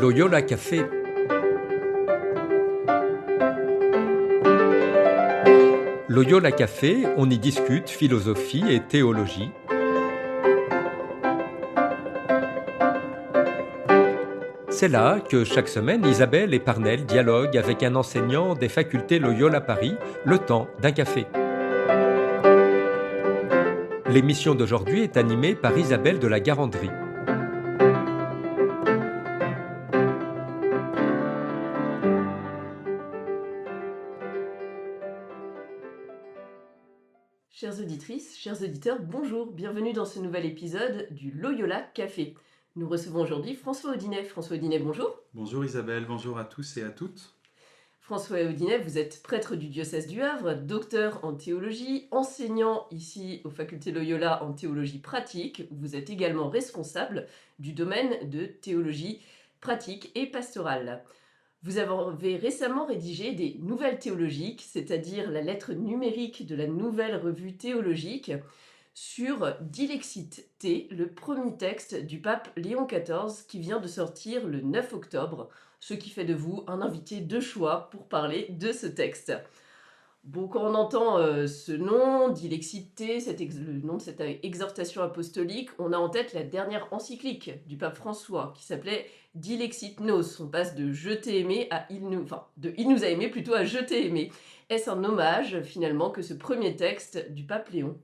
Loyola Café. Loyola Café, on y discute philosophie et théologie. C'est là que chaque semaine, Isabelle et Parnell dialoguent avec un enseignant des facultés Loyola Paris, le temps d'un café. L'émission d'aujourd'hui est animée par Isabelle de la Garandrie. Chères auditrices, chers auditeurs, bonjour, bienvenue dans ce nouvel épisode du Loyola Café. Nous recevons aujourd'hui François Audinet. François Audinet, bonjour. Bonjour Isabelle, bonjour à tous et à toutes. François Audinet, vous êtes prêtre du diocèse du Havre, docteur en théologie, enseignant ici aux facultés Loyola en théologie pratique. Vous êtes également responsable du domaine de théologie pratique et pastorale. Vous avez récemment rédigé des Nouvelles théologiques, c'est-à-dire la lettre numérique de la nouvelle revue théologique, sur Dilexit Te, le premier texte du pape Léon XIV qui vient de sortir le 9 octobre, ce qui fait de vous un invité de choix pour parler de ce texte. Bon, quand on entend ce nom, Dilexit Te, le nom de cette exhortation apostolique, on a en tête la dernière encyclique du pape François qui s'appelait Dilexit Nos. On passe de Je t'ai aimé à Il nous a aimé plutôt à Je t'ai aimé. Est-ce un hommage finalement que ce premier texte du pape Léon ?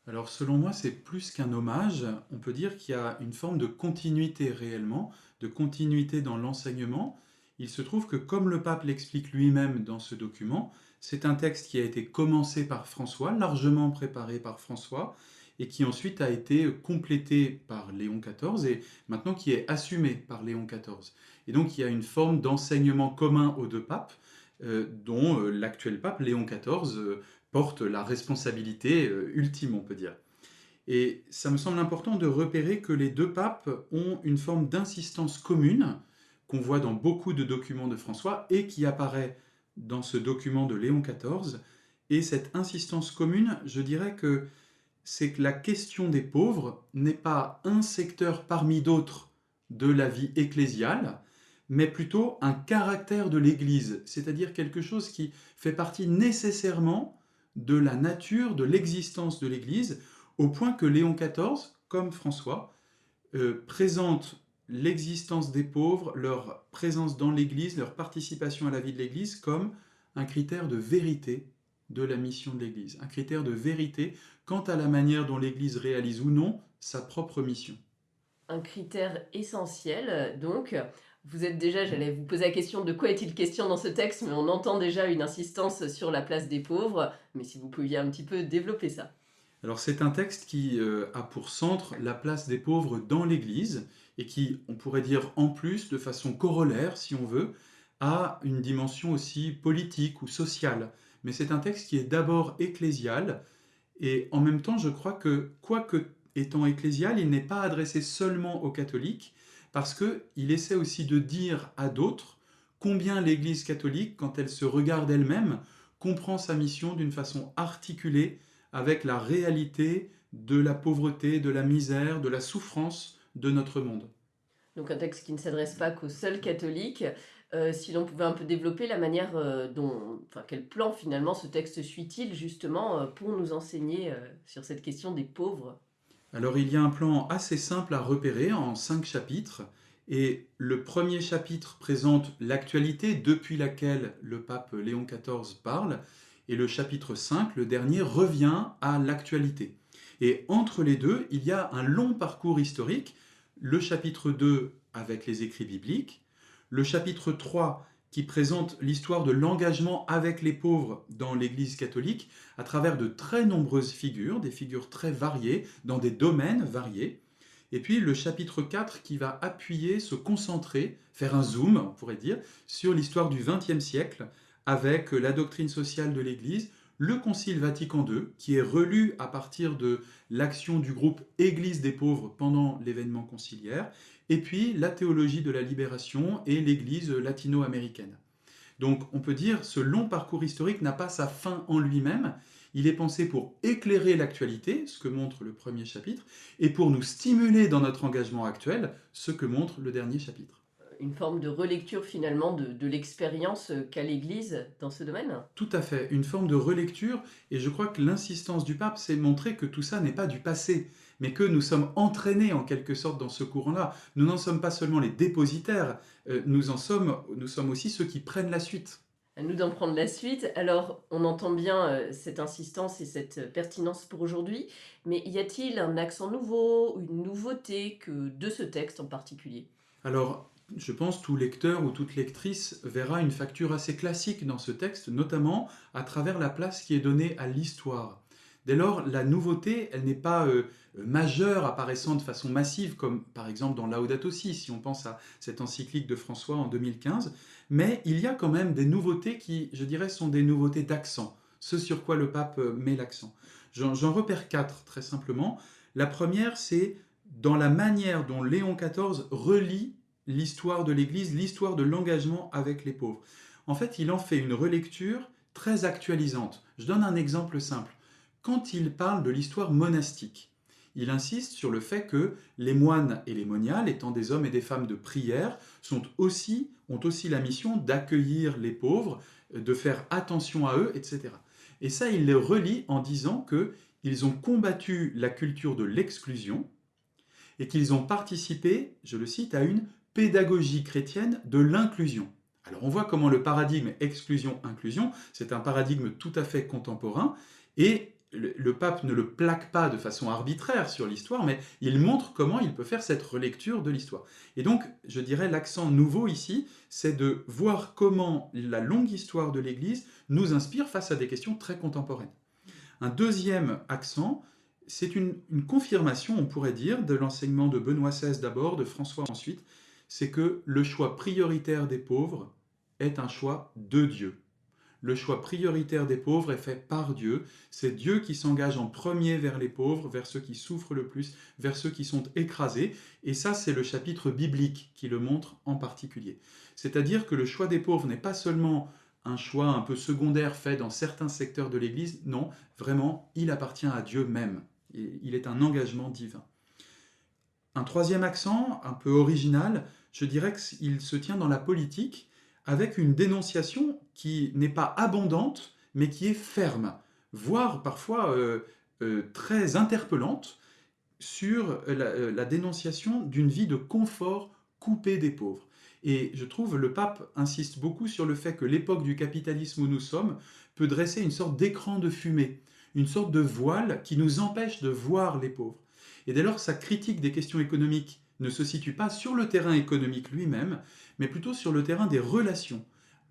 Alors selon moi, c'est plus qu'un hommage, on peut dire qu'il y a une forme de continuité réellement, de continuité dans l'enseignement. Il se trouve que comme le pape l'explique lui-même dans ce document, c'est un texte qui a été commencé par François, largement préparé par François, et qui ensuite a été complété par Léon XIV et maintenant qui est assumé par Léon XIV. Et donc il y a une forme d'enseignement commun aux deux papes, dont l'actuel pape, Léon XIV, porte la responsabilité ultime, on peut dire. Et ça me semble important de repérer que les deux papes ont une forme d'insistance commune qu'on voit dans beaucoup de documents de François et qui apparaît dans ce document de Léon XIV. Et cette insistance commune, je dirais que c'est que la question des pauvres n'est pas un secteur parmi d'autres de la vie ecclésiale, mais plutôt un caractère de l'Église, c'est-à-dire quelque chose qui fait partie nécessairement de la nature, de l'existence de l'Église, au point que Léon XIV, comme François, présente l'existence des pauvres, leur présence dans l'Église, leur participation à la vie de l'Église comme un critère de vérité de la mission de l'Église, un critère de vérité quant à la manière dont l'Église réalise ou non sa propre mission. Un critère essentiel, donc. Vous êtes déjà, j'allais vous poser la question de quoi est-il question dans ce texte, mais on entend déjà une insistance sur la place des pauvres. Mais si vous pouviez un petit peu développer ça. Alors c'est un texte qui a pour centre la place des pauvres dans l'Église et qui, on pourrait dire en plus, de façon corollaire, si on veut, a une dimension aussi politique ou sociale. Mais c'est un texte qui est d'abord ecclésial et en même temps, je crois que, quoique étant ecclésial, il n'est pas adressé seulement aux catholiques, parce qu'il essaie aussi de dire à d'autres combien l'Église catholique, quand elle se regarde elle-même, comprend sa mission d'une façon articulée avec la réalité de la pauvreté, de la misère, de la souffrance de notre monde. Donc un texte qui ne s'adresse pas qu'aux seuls catholiques. Si l'on pouvait un peu développer la manière quel plan finalement ce texte suit-il justement pour nous enseigner sur cette question des pauvres ? Alors il y a un plan assez simple à repérer en 5 chapitres, et le premier chapitre présente l'actualité depuis laquelle le pape Léon XIV parle, et le chapitre 5, le dernier, revient à l'actualité. Et entre les deux, il y a un long parcours historique, le chapitre 2 avec les écrits bibliques, le chapitre 3 qui présente l'histoire de l'engagement avec les pauvres dans l'Église catholique à travers de très nombreuses figures, des figures très variées, dans des domaines variés. Et puis le chapitre 4 qui va appuyer, se concentrer, faire un zoom, on pourrait dire, sur l'histoire du XXe siècle, avec la doctrine sociale de l'Église, le Concile Vatican II, qui est relu à partir de l'action du groupe Église des pauvres pendant l'événement conciliaire, et puis la théologie de la libération et l'Église latino-américaine. Donc on peut dire ce long parcours historique n'a pas sa fin en lui-même, il est pensé pour éclairer l'actualité, ce que montre le premier chapitre, et pour nous stimuler dans notre engagement actuel, ce que montre le dernier chapitre. une forme de relecture finalement de l'expérience qu'a l'Église dans ce domaine? Tout à fait, une forme de relecture, et je crois que l'insistance du pape, c'est de montrer que tout ça n'est pas du passé, mais que nous sommes entraînés en quelque sorte dans ce courant-là. Nous n'en sommes pas seulement les dépositaires, nous sommes aussi ceux qui prennent la suite. À nous d'en prendre la suite. Alors, on entend bien cette insistance et cette pertinence pour aujourd'hui, mais y a-t-il un accent nouveau, une nouveauté de ce texte en particulier? Alors, je pense tout lecteur ou toute lectrice verra une facture assez classique dans ce texte, notamment à travers la place qui est donnée à l'histoire. Dès lors, la nouveauté, elle n'est pas majeure, apparaissant de façon massive, comme par exemple dans Laudato Si, si on pense à cette encyclique de François en 2015, mais il y a quand même des nouveautés qui, je dirais, sont des nouveautés d'accent, ce sur quoi le pape met l'accent. J'en repère quatre, très simplement. La première, c'est dans la manière dont Léon XIV relie l'histoire de l'Église, l'histoire de l'engagement avec les pauvres. En fait, il en fait une relecture très actualisante. Je donne un exemple simple. Quand il parle de l'histoire monastique, il insiste sur le fait que les moines et les moniales, étant des hommes et des femmes de prière, ont aussi la mission d'accueillir les pauvres, de faire attention à eux, etc. Et ça, il les relie en disant qu'ils ont combattu la culture de l'exclusion et qu'ils ont participé, je le cite, à une pédagogie chrétienne de l'inclusion. Alors on voit comment le paradigme exclusion-inclusion, c'est un paradigme tout à fait contemporain, et le pape ne le plaque pas de façon arbitraire sur l'histoire, mais il montre comment il peut faire cette relecture de l'histoire. Et donc, je dirais, l'accent nouveau ici, c'est de voir comment la longue histoire de l'Église nous inspire face à des questions très contemporaines. Un deuxième accent, c'est une confirmation, on pourrait dire, de l'enseignement de Benoît XVI d'abord, de François ensuite, c'est que le choix prioritaire des pauvres est un choix de Dieu. Le choix prioritaire des pauvres est fait par Dieu. C'est Dieu qui s'engage en premier vers les pauvres, vers ceux qui souffrent le plus, vers ceux qui sont écrasés. Et ça, c'est le chapitre biblique qui le montre en particulier. C'est-à-dire que le choix des pauvres n'est pas seulement un choix un peu secondaire fait dans certains secteurs de l'Église. Non, vraiment, il appartient à Dieu même. Il est un engagement divin. Un troisième accent, un peu original, je dirais qu'il se tient dans la politique, avec une dénonciation qui n'est pas abondante, mais qui est ferme, voire parfois très interpellante, sur la dénonciation d'une vie de confort coupée des pauvres. Et je trouve le pape insiste beaucoup sur le fait que l'époque du capitalisme où nous sommes peut dresser une sorte d'écran de fumée, une sorte de voile qui nous empêche de voir les pauvres. Et dès lors, sa critique des questions économiques ne se situe pas sur le terrain économique lui-même, mais plutôt sur le terrain des relations,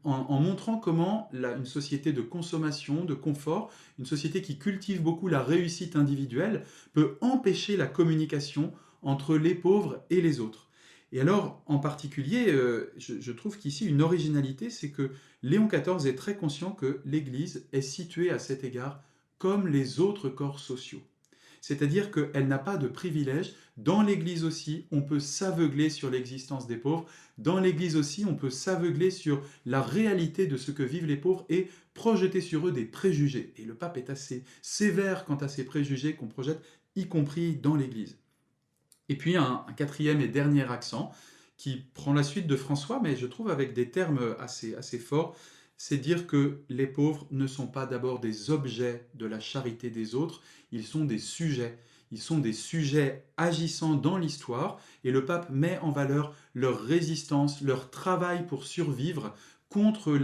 en montrant comment une société de consommation, de confort, une société qui cultive beaucoup la réussite individuelle, peut empêcher la communication entre les pauvres et les autres. Et alors, en particulier, je trouve qu'ici, une originalité, c'est que Léon XIV est très conscient que l'Église est située à cet égard comme les autres corps sociaux. C'est-à-dire qu'elle n'a pas de privilège. Dans l'Église aussi, on peut s'aveugler sur l'existence des pauvres. Dans l'Église aussi, on peut s'aveugler sur la réalité de ce que vivent les pauvres et projeter sur eux des préjugés. Et le pape est assez sévère quant à ces préjugés qu'on projette, y compris dans l'Église. Et puis un quatrième et dernier accent qui prend la suite de François, mais je trouve avec des termes assez forts, c'est dire que les pauvres ne sont pas d'abord des objets de la charité des autres, ils sont des sujets. Ils sont des sujets agissant dans l'histoire, et le pape met en valeur leur résistance, leur travail pour survivre contre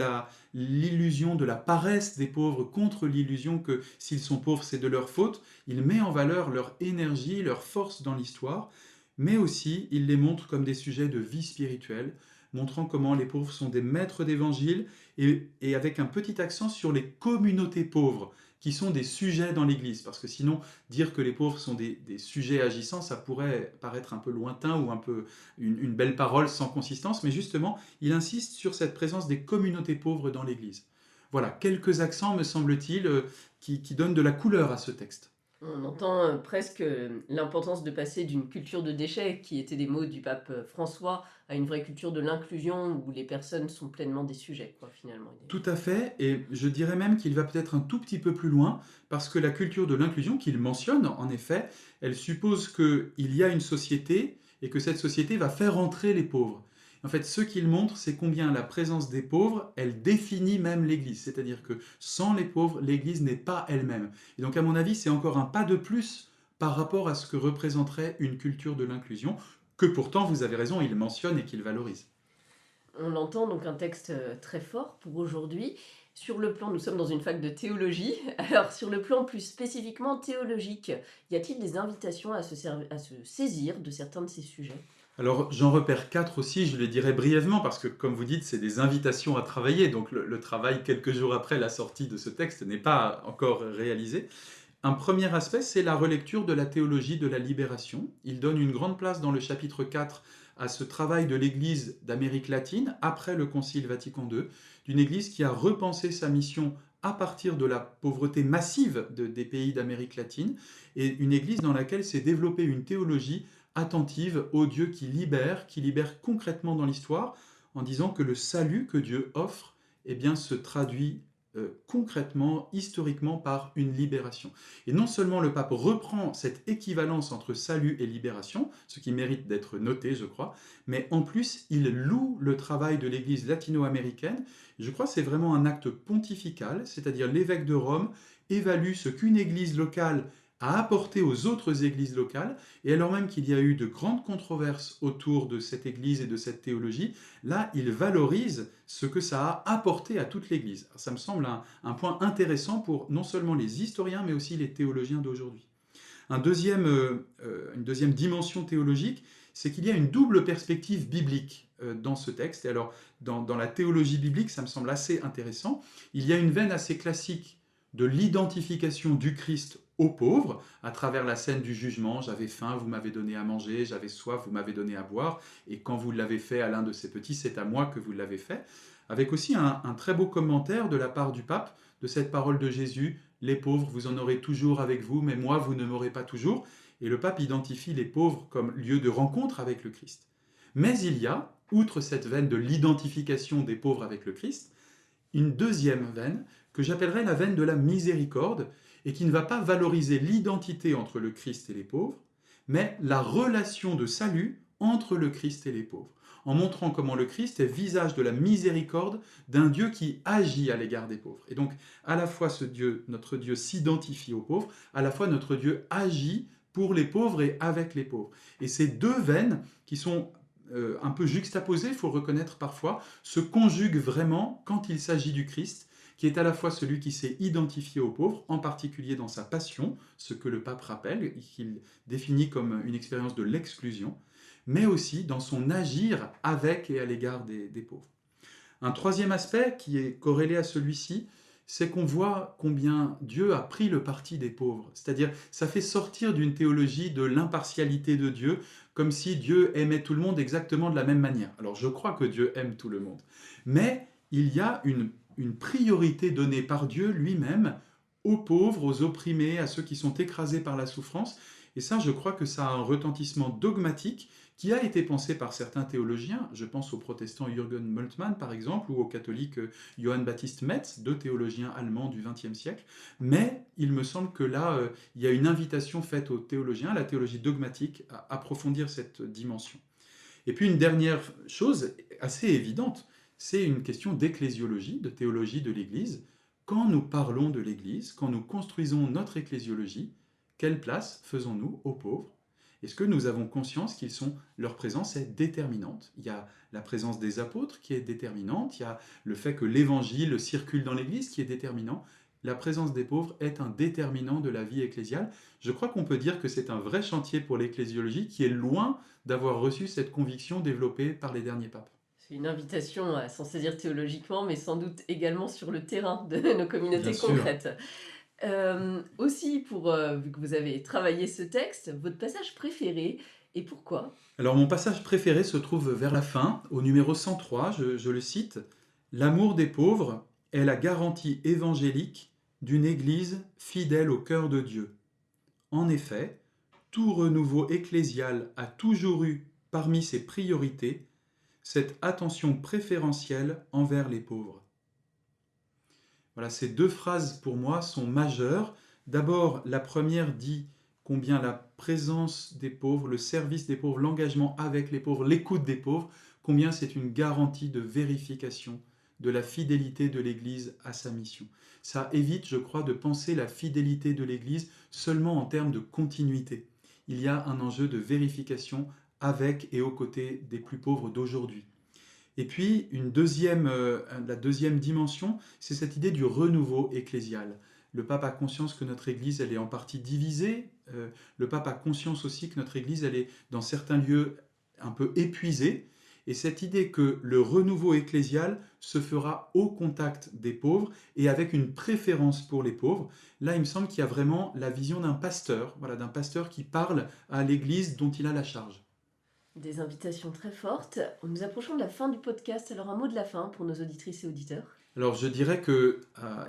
l'illusion de la paresse des pauvres, contre l'illusion que s'ils sont pauvres, c'est de leur faute. Il met en valeur leur énergie, leur force dans l'histoire, mais aussi il les montre comme des sujets de vie spirituelle, montrant comment les pauvres sont des maîtres d'évangile, et avec un petit accent sur les communautés pauvres, qui sont des sujets dans l'Église. Parce que sinon, dire que les pauvres sont des sujets agissants, ça pourrait paraître un peu lointain ou un peu une belle parole sans consistance, mais justement, il insiste sur cette présence des communautés pauvres dans l'Église. Voilà, quelques accents, me semble-t-il, qui donnent de la couleur à ce texte. On entend presque l'importance de passer d'une culture de déchets, qui étaient des mots du pape François, à une vraie culture de l'inclusion, où les personnes sont pleinement des sujets, quoi, finalement. Tout à fait, et je dirais même qu'il va peut-être un tout petit peu plus loin, parce que la culture de l'inclusion qu'il mentionne, en effet, elle suppose qu'il y a une société, et que cette société va faire entrer les pauvres. En fait, ce qu'il montre, c'est combien la présence des pauvres, elle définit même l'Église. C'est-à-dire que sans les pauvres, l'Église n'est pas elle-même. Et donc, à mon avis, c'est encore un pas de plus par rapport à ce que représenterait une culture de l'inclusion, que pourtant, vous avez raison, il mentionne et qu'il valorise. On l'entend, donc un texte très fort pour aujourd'hui. Sur le plan, nous sommes dans une fac de théologie, alors sur le plan plus spécifiquement théologique, y a-t-il des invitations à à se saisir de certains de ces sujets? Alors, j'en repère 4 aussi, je les dirai brièvement, parce que comme vous dites, c'est des invitations à travailler, donc le travail quelques jours après la sortie de ce texte n'est pas encore réalisé. Un premier aspect, c'est la relecture de la théologie de la libération. Il donne une grande place dans le chapitre 4 à ce travail de l'Église d'Amérique latine, après le Concile Vatican II, d'une Église qui a repensé sa mission à partir de la pauvreté massive des pays d'Amérique latine, et une Église dans laquelle s'est développée une théologie attentive au Dieu qui libère concrètement dans l'histoire, en disant que le salut que Dieu offre eh bien, se traduit concrètement, historiquement, par une libération. Et non seulement le pape reprend cette équivalence entre salut et libération, ce qui mérite d'être noté, je crois, mais en plus, il loue le travail de l'Église latino-américaine. Je crois que c'est vraiment un acte pontifical, c'est-à-dire l'évêque de Rome évalue ce qu'une Église locale a apporté aux autres églises locales, et alors même qu'il y a eu de grandes controverses autour de cette église et de cette théologie, là, il valorise ce que ça a apporté à toute l'église. Ça me semble un point intéressant pour non seulement les historiens, mais aussi les théologiens d'aujourd'hui. Une deuxième dimension théologique, c'est qu'il y a une double perspective biblique dans ce texte. Et alors, dans la théologie biblique, ça me semble assez intéressant. Il y a une veine assez classique de l'identification du Christ aux pauvres, à travers la scène du jugement. J'avais faim, vous m'avez donné à manger, j'avais soif, vous m'avez donné à boire, et quand vous l'avez fait à l'un de ces petits, c'est à moi que vous l'avez fait. Avec aussi un très beau commentaire de la part du pape de cette parole de Jésus, les pauvres, vous en aurez toujours avec vous, mais moi, vous ne m'aurez pas toujours. Et le pape identifie les pauvres comme lieu de rencontre avec le Christ. Mais il y a, outre cette veine de l'identification des pauvres avec le Christ, une deuxième veine que j'appellerais la veine de la miséricorde, et qui ne va pas valoriser l'identité entre le Christ et les pauvres, mais la relation de salut entre le Christ et les pauvres, en montrant comment le Christ est visage de la miséricorde d'un Dieu qui agit à l'égard des pauvres. Et donc, à la fois notre Dieu s'identifie aux pauvres, à la fois notre Dieu agit pour les pauvres et avec les pauvres. Et ces deux veines, qui sont un peu juxtaposées, il faut le reconnaître parfois, se conjuguent vraiment quand il s'agit du Christ, qui est à la fois celui qui s'est identifié aux pauvres, en particulier dans sa passion, ce que le pape rappelle, qu'il définit comme une expérience de l'exclusion, mais aussi dans son agir avec et à l'égard des pauvres. Un troisième aspect qui est corrélé à celui-ci, c'est qu'on voit combien Dieu a pris le parti des pauvres. C'est-à-dire, ça fait sortir d'une théologie de l'impartialité de Dieu, comme si Dieu aimait tout le monde exactement de la même manière. Alors, je crois que Dieu aime tout le monde. Mais il y a une priorité donnée par Dieu lui-même aux pauvres, aux opprimés, à ceux qui sont écrasés par la souffrance. Et ça, je crois que ça a un retentissement dogmatique qui a été pensé par certains théologiens. Je pense au protestant Jürgen Moltmann, par exemple, ou au catholique Johann Baptist Metz, deux théologiens allemands du XXe siècle. Mais il me semble que là, il y a une invitation faite aux théologiens, à la théologie dogmatique, à approfondir cette dimension. Et puis une dernière chose assez évidente, c'est une question d'ecclésiologie, de théologie de l'Église. Quand nous parlons de l'Église, quand nous construisons notre ecclésiologie, quelle place faisons-nous aux pauvres? Est-ce que nous avons conscience leur présence est déterminante? Il y a la présence des apôtres qui est déterminante, il y a le fait que l'Évangile circule dans l'Église qui est déterminant. La présence des pauvres est un déterminant de la vie ecclésiale. Je crois qu'on peut dire que c'est un vrai chantier pour l'ecclésiologie qui est loin d'avoir reçu cette conviction développée par les derniers papes. C'est une invitation à s'en saisir théologiquement, mais sans doute également sur le terrain de nos communautés Bien sûr. concrètes. Aussi, vu que vous avez travaillé ce texte, votre passage préféré et pourquoi? Alors mon passage préféré se trouve vers la fin, au numéro 103, je le cite. « L'amour des pauvres est la garantie évangélique d'une Église fidèle au cœur de Dieu. En effet, tout renouveau ecclésial a toujours eu parmi ses priorités cette attention préférentielle envers les pauvres. » Voilà, ces deux phrases pour moi sont majeures. D'abord, la première dit combien la présence des pauvres, le service des pauvres, l'engagement avec les pauvres, l'écoute des pauvres, combien c'est une garantie de vérification de la fidélité de l'Église à sa mission. Ça évite, je crois, de penser la fidélité de l'Église seulement en termes de continuité. Il y a un enjeu de vérification avec et aux côtés des plus pauvres d'aujourd'hui. Et puis, la deuxième dimension, c'est cette idée du renouveau ecclésial. Le pape a conscience que notre Église, elle est en partie divisée. Le pape a conscience aussi que notre Église, elle est dans certains lieux un peu épuisée. Et cette idée que le renouveau ecclésial se fera au contact des pauvres et avec une préférence pour les pauvres, là, il me semble qu'il y a vraiment la vision d'un pasteur, d'un pasteur qui parle à l'Église dont il a la charge. Des invitations très fortes. Nous approchons de la fin du podcast, alors un mot de la fin pour nos auditrices et auditeurs. Alors je dirais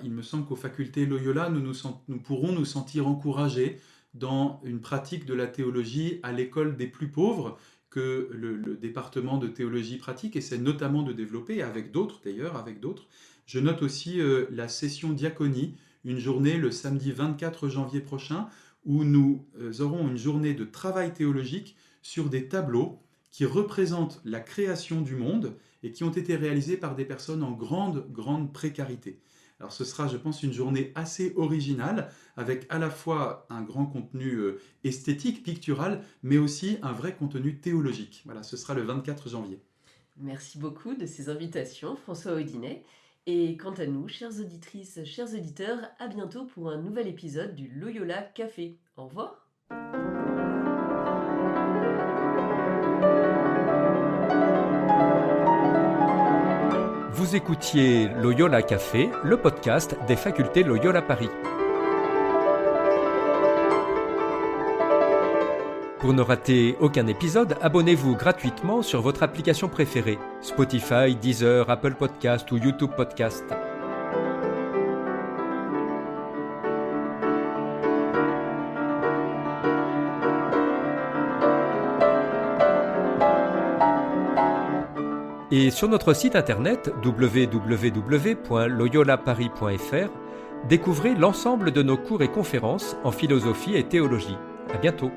il me semble qu'aux facultés Loyola, nous pourrons nous sentir encouragés dans une pratique de la théologie à l'école des plus pauvres que le département de théologie pratique essaie notamment de développer, avec d'autres. Je note aussi la session diaconie, une journée le samedi 24 janvier prochain, où nous aurons une journée de travail théologique sur des tableaux qui représentent la création du monde et qui ont été réalisés par des personnes en grande précarité. Alors ce sera, je pense, une journée assez originale, avec à la fois un grand contenu esthétique, pictural, mais aussi un vrai contenu théologique. Voilà, ce sera le 24 janvier. Merci beaucoup de ces invitations, François Audinet. Et quant à nous, chères auditrices, chers auditeurs, à bientôt pour un nouvel épisode du Loyola Café. Au revoir. Vous écoutiez Loyola Café, le podcast des facultés Loyola Paris. Pour ne rater aucun épisode, abonnez-vous gratuitement sur votre application préférée, Spotify, Deezer, Apple Podcast ou YouTube Podcast. Et sur notre site internet www.loyolaparis.fr, découvrez l'ensemble de nos cours et conférences en philosophie et théologie. À bientôt.